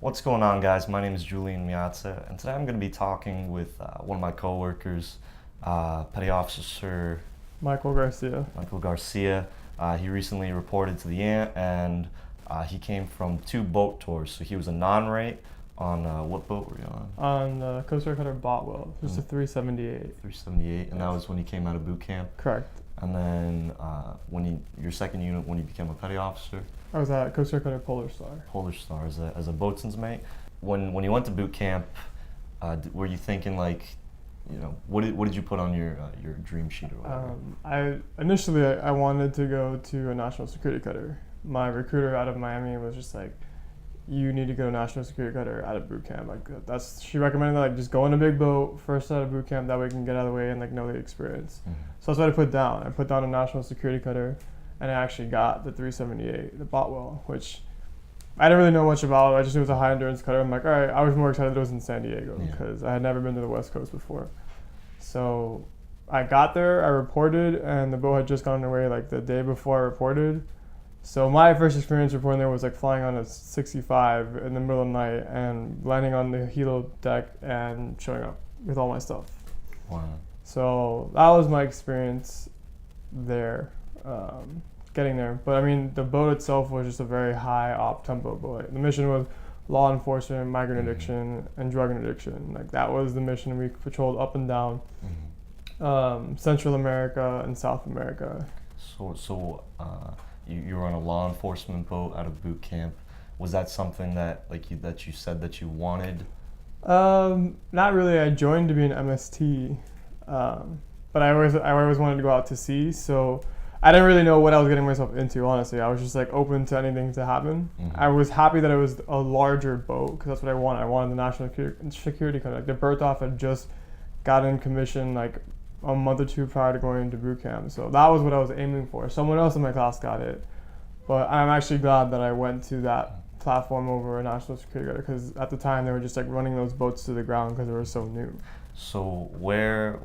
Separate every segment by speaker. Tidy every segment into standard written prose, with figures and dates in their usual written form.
Speaker 1: What's going on, guys? My name is Julian Miazza, and today I'm going to be talking with one of my coworkers, Petty Officer
Speaker 2: Michael
Speaker 1: Garcia. He recently reported to the Ant, and he came from 2 boat tours. So he was a non-rate on what boat were you on?
Speaker 2: On the Coast Guard cutter Botwell, just a 378.
Speaker 1: 378, and that was when he came out of boot camp.
Speaker 2: Correct.
Speaker 1: And then your second unit, when you became a petty officer?
Speaker 2: I was at Coast Guard cutter Polar Star.
Speaker 1: Polar Star as a boatswain's mate. When you went to boot camp, were you thinking like, what did you put on your dream sheet or whatever?
Speaker 2: I wanted to go to a national security cutter. My recruiter out of Miami was just like, you need to go to national security cutter out of boot camp. Like she recommended that, like, just go in a big boat first out of boot camp, that way you can get out of the way and like know the experience. Mm-hmm. So that's what I put down. I put down a national security cutter, and I actually got the 378, the Botwell, which I didn't really know much about. I just knew it was a high endurance cutter. I'm like, all right. I was more excited that it was in San Diego because I had never been to the West Coast before. So I got there, I reported, and the boat had just gone away like the day before I reported. So my first experience reporting there was like flying on a 65 in the middle of the night and landing on the helo deck and showing up with all my stuff.
Speaker 1: Wow.
Speaker 2: So that was my experience there, getting there. But I mean, the boat itself was just a very high op tempo boat. The mission was law enforcement, migrant addiction, and drug addiction. Like that was the mission. We patrolled up and down Central America and South America.
Speaker 1: So you were on a law enforcement boat out of boot camp. Was that something that you said that you wanted?
Speaker 2: Not really. I joined to be an MST, but I always wanted to go out to sea. So I didn't really know what I was getting myself into. Honestly, I was just like open to anything to happen. Mm-hmm. I was happy that it was a larger boat because that's what I wanted. I wanted the national security cutter. Like the Berthoff had just got in commission like a month or two prior to going into boot camp. So that was what I was aiming for. Someone else in my class got it. But I'm actually glad that I went to that platform over a national security cutter because at the time they were just like running those boats to the ground because they were so new.
Speaker 1: So where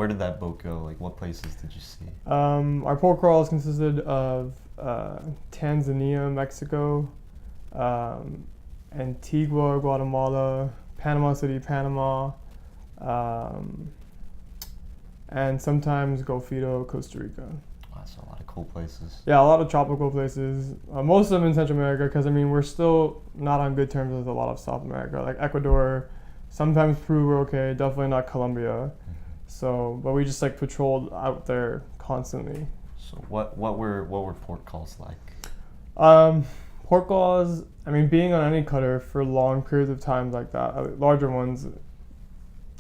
Speaker 1: did that boat go? Like what places did you see?
Speaker 2: Our port crawls consisted of Tanzania, Mexico, Antigua, Guatemala, Panama City, Panama, and sometimes Golfito, Costa Rica.
Speaker 1: Wow, so a lot of cool places.
Speaker 2: Yeah, a lot of tropical places. Most of them in Central America because, I mean, we're still not on good terms with a lot of South America. Like Ecuador, sometimes Peru were okay, definitely not Colombia. Mm-hmm. So, but we just like patrolled out there constantly.
Speaker 1: So what were port calls like?
Speaker 2: Port calls, I mean, being on any cutter for long periods of time like that, larger ones,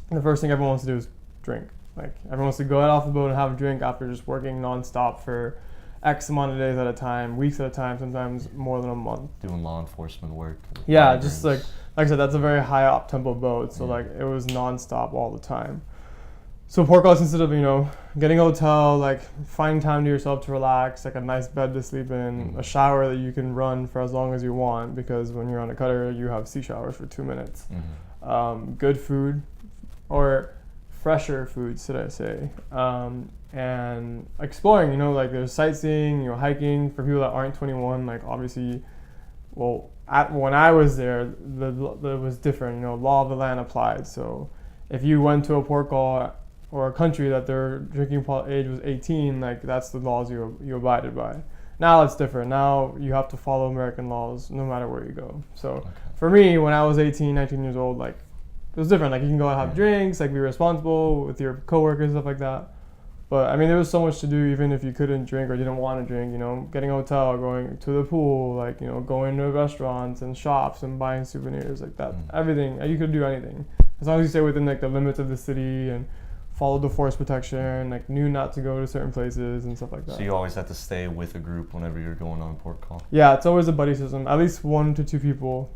Speaker 2: the first thing everyone wants to do is drink. Like everyone wants to go out off the boat and have a drink after just working nonstop for X amount of days at a time, weeks at a time, sometimes more than a month.
Speaker 1: Doing law enforcement work.
Speaker 2: Yeah, migrants. Just like I said, that's a very high op tempo boat, so like it was nonstop all the time. So port calls consisted of, getting a hotel, like finding time to yourself to relax, like a nice bed to sleep in, a shower that you can run for as long as you want because when you're on a cutter, you have sea showers for 2 minutes. Mm-hmm. Good food, or fresher food, should I say, and exploring, like there's sightseeing, hiking for people that aren't 21, like obviously, when I was there, it was different, law of the land applied. So if you went to a port call or a country that their drinking age was 18, like that's the laws you abided by. Now it's different. Now you have to follow American laws no matter where you go. So for me, when I was 18, 19 years old, like it was different. Like you can go and have drinks, like be responsible with your coworkers and stuff like that. But I mean, there was so much to do even if you couldn't drink or didn't want to drink, getting a hotel, going to the pool, like, going to restaurants and shops and buying souvenirs like that. Everything, you could do anything. As long as you stay within like the limits of the city and follow the force protection, like knew not to go to certain places and stuff like that.
Speaker 1: So you always have to stay with a group whenever you're going on port call? Yeah,
Speaker 2: it's always a buddy system, at least 1 to 2 people.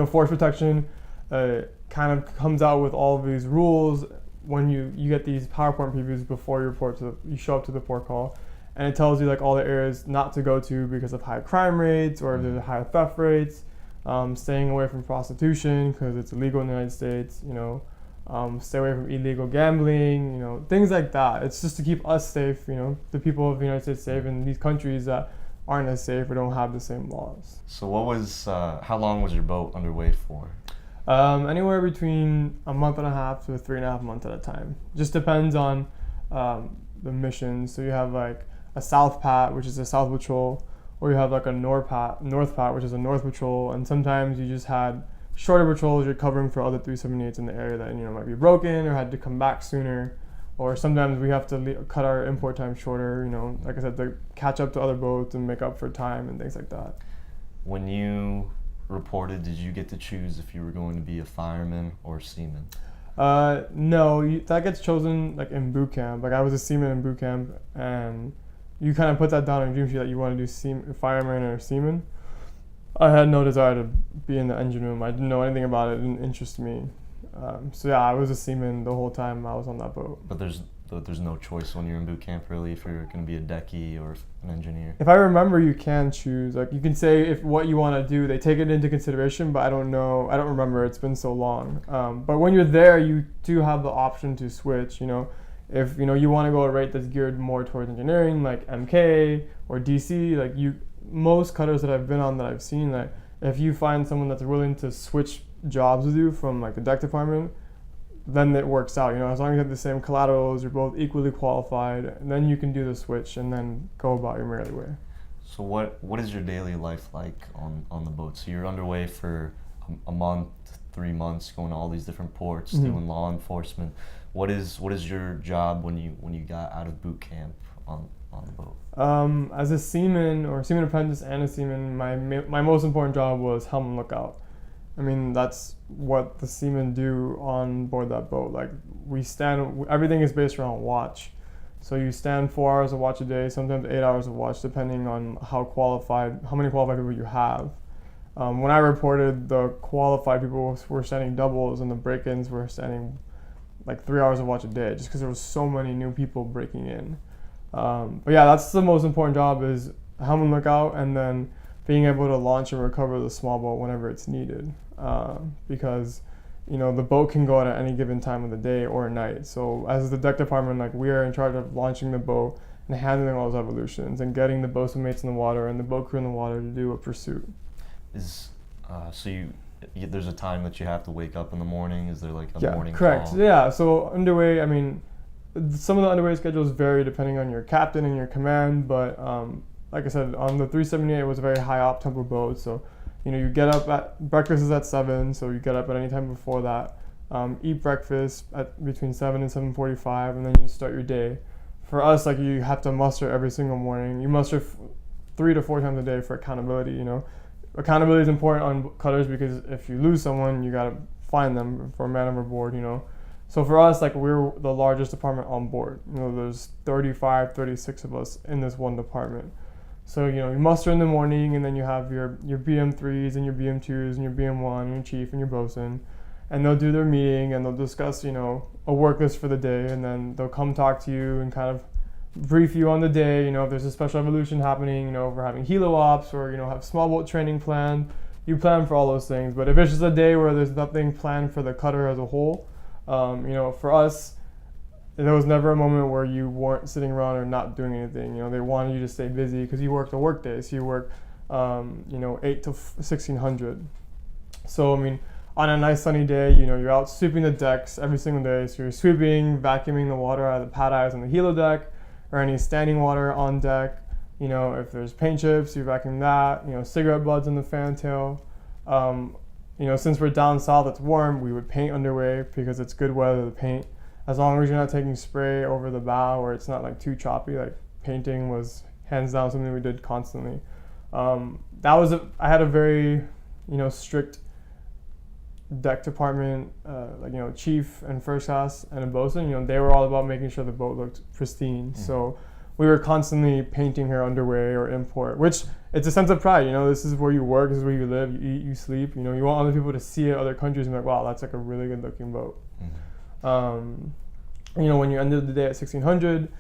Speaker 2: Force protection kind of comes out with all of these rules when you get these PowerPoint previews before you show up to the port call, and it tells you like all the areas not to go to because of high crime rates or if there's high theft rates, staying away from prostitution because it's illegal in the United States, stay away from illegal gambling, things like that. It's just to keep us safe, the people of the United States safe in these countries that aren't as safe or don't have the same laws.
Speaker 1: So how long was your boat underway for?
Speaker 2: Anywhere between a month and a half to 3.5 months at a time. Just depends on the mission. So you have like a South Pat, which is a South Patrol, or you have like a North Pat, which is a North Patrol, and sometimes you just had shorter patrols you're covering for other 378s in the area that might be broken or had to come back sooner, or sometimes we have to cut our import time shorter. Like I said, to catch up to other boats and make up for time and things like that.
Speaker 1: When you reported, did you get to choose if you were going to be a fireman or a seaman?
Speaker 2: No, that gets chosen like in boot camp. Like I was a seaman in boot camp, and you kind of put that down on your dream sheet that you want to do fireman or seaman. I had no desire to be in the engine room. I didn't know anything about it. It didn't interest me. So yeah, I was a seaman the whole time I was on that boat.
Speaker 1: But there's no choice when you're in boot camp really if you're going to be a decky or an engineer.
Speaker 2: If I remember, you can choose. Like you can say if what you want to do, they take it into consideration. But I don't know. I don't remember. It's been so long. But when you're there, you do have the option to switch. If you want to go a rate that's geared more towards engineering, like MK or DC, like most cutters that I've been on that I've seen, that if you find someone that's willing to switch jobs with you from like the deck department, then it works out. As long as you have the same collaterals, you're both equally qualified, and then you can do the switch and then go about your merry way.
Speaker 1: So what is your daily life like on the boat? So you're underway for a month, 3 months, going to all these different ports, doing law enforcement. What is your job when you got out of boot camp on the boat?
Speaker 2: As a seaman or seaman apprentice and a seaman, my most important job was helm and lookout. I mean, that's what the seamen do on board that boat. Like everything is based around watch. So you stand 4 hours of watch a day, sometimes 8 hours of watch, depending on how many qualified people you have. When I reported, the qualified people were standing doubles and the break-ins were standing like 3 hours of watch a day, just because there was so many new people breaking in. But yeah, that's the most important job, is helm and lookout, and then being able to launch and recover the small boat whenever it's needed. Because the boat can go out at any given time of the day or night. So as the deck department, like we are in charge of launching the boat and handling all those evolutions and getting the boatswain mates in the water and the boat crew in the water to do a pursuit.
Speaker 1: There's a time that you have to wake up in the morning? Is there like a morning
Speaker 2: correct.
Speaker 1: call?
Speaker 2: Yeah, so underway, I mean, some of the underway schedules vary depending on your captain and your command, but like I said, on the 378, it was a very high op tempo boat, so you get up breakfast is at 7, so you get up at any time before that, eat breakfast at between 7 and 7:45, and then you start your day. For us, like you have to muster every single morning. You muster 3 to 4 times a day for accountability. Accountability is important on cutters because if you lose someone, you gotta find them for a man overboard. So for us, like we're the largest department on board. There's 35, 36 of us in this one department. So, you muster in the morning, and then you have your BM3s and your BM2s and your BM1 and your chief and your bosun, and they'll do their meeting and they'll discuss, a work list for the day, and then they'll come talk to you and kind of brief you on the day. If there's a special evolution happening, if we're having helo ops or, have small boat training planned, you plan for all those things. But if it's just a day where there's nothing planned for the cutter as a whole, for us, there was never a moment where you weren't sitting around or not doing anything. They wanted you to stay busy because you worked a work day. So you work, 8 to 1600. So, I mean, on a nice sunny day, you're out sweeping the decks every single day. So you're sweeping, vacuuming the water out of the pad eyes on the helo deck or any standing water on deck. If there's paint chips, you vacuum that. Cigarette butts in the fantail. Since we're down south, it's warm, we would paint underway because it's good weather to paint. As long as you're not taking spray over the bow or it's not like too choppy, like painting was hands down something we did constantly. I had a very, strict deck department, chief and first class and a bosun. They were all about making sure the boat looked pristine. Mm-hmm. So we were constantly painting her underway or import, which it's a sense of pride. This is where you work, this is where you live, you eat, you sleep. You want other people to see it, other countries, and be like, wow, that's like a really good looking boat. Mm-hmm. When you ended the day at 1600,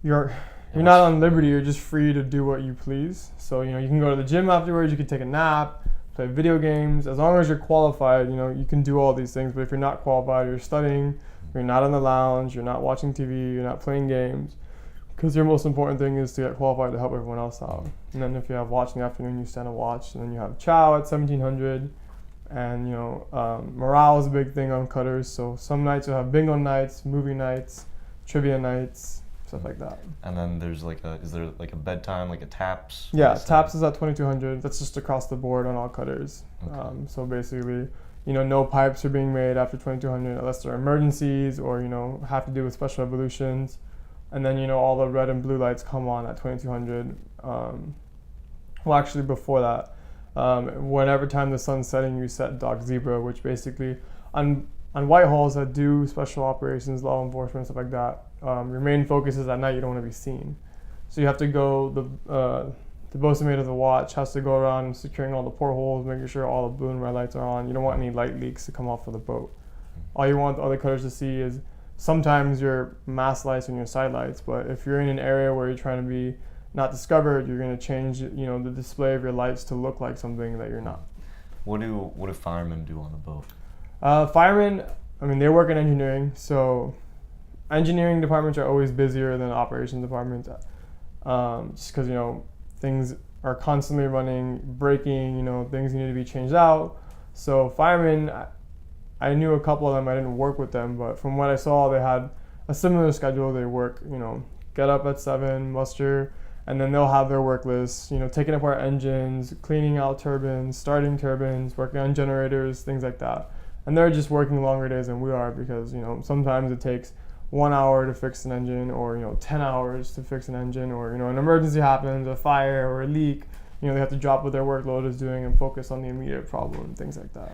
Speaker 2: you're not on liberty, you're just free to do what you please. So, you can go to the gym afterwards, you can take a nap, play video games. As long as you're qualified, you can do all these things. But if you're not qualified, you're studying, you're not in the lounge, you're not watching TV, you're not playing games. Because your most important thing is to get qualified to help everyone else out. And then if you have watch in the afternoon, you stand a watch. And then you have chow at 1700. And, you know, morale is a big thing on cutters. So some nights you'll have bingo nights, movie nights, trivia nights, stuff like that.
Speaker 1: And then there's like is there like a bedtime, like a taps?
Speaker 2: Yeah, taps is at 2200. That's just across the board on all cutters.
Speaker 1: Okay.
Speaker 2: So basically, you know, no pipes are being made after 2200 unless there are emergencies or, you know, have to do with special evolutions. And then, you know, all the red and blue lights come on at 2200. Well, actually, before that, whatever time the sun's setting, you set dock zebra, which basically, on white hulls that do special operations, law enforcement, stuff like that, your main focus is at night. You don't want to be seen. So you have to go, the bosun mate of the watch has to go around securing all the portholes, making sure all the blue and red lights are on. You don't want any light leaks to come off of the boat. All you want the other cutters to see is sometimes your mast lights and your side lights, but if you're in an area where you're trying to be not discovered, you're going to change, you know, the display of your lights to look like something that you're not.
Speaker 1: What do firemen do on the boat?
Speaker 2: Firemen, I mean, they work in engineering, so engineering departments are always busier than operations departments, just because, you know, things are constantly running, breaking, you know, things need to be changed out. So firemen, I knew a couple of them. I didn't work with them, but from what I saw, they had a similar schedule. They work, you know, get up at 7, muster, and then they'll have their work list, you know, taking apart engines, cleaning out turbines, starting turbines, working on generators, things like that. And they're just working longer days than we are because, you know, sometimes it takes 1 hour to fix an engine or, you know, 10 hours to fix an engine or, you know, an emergency happens, a fire or a leak, you know, they have to drop what their workload is doing and focus on the immediate problem and things like that.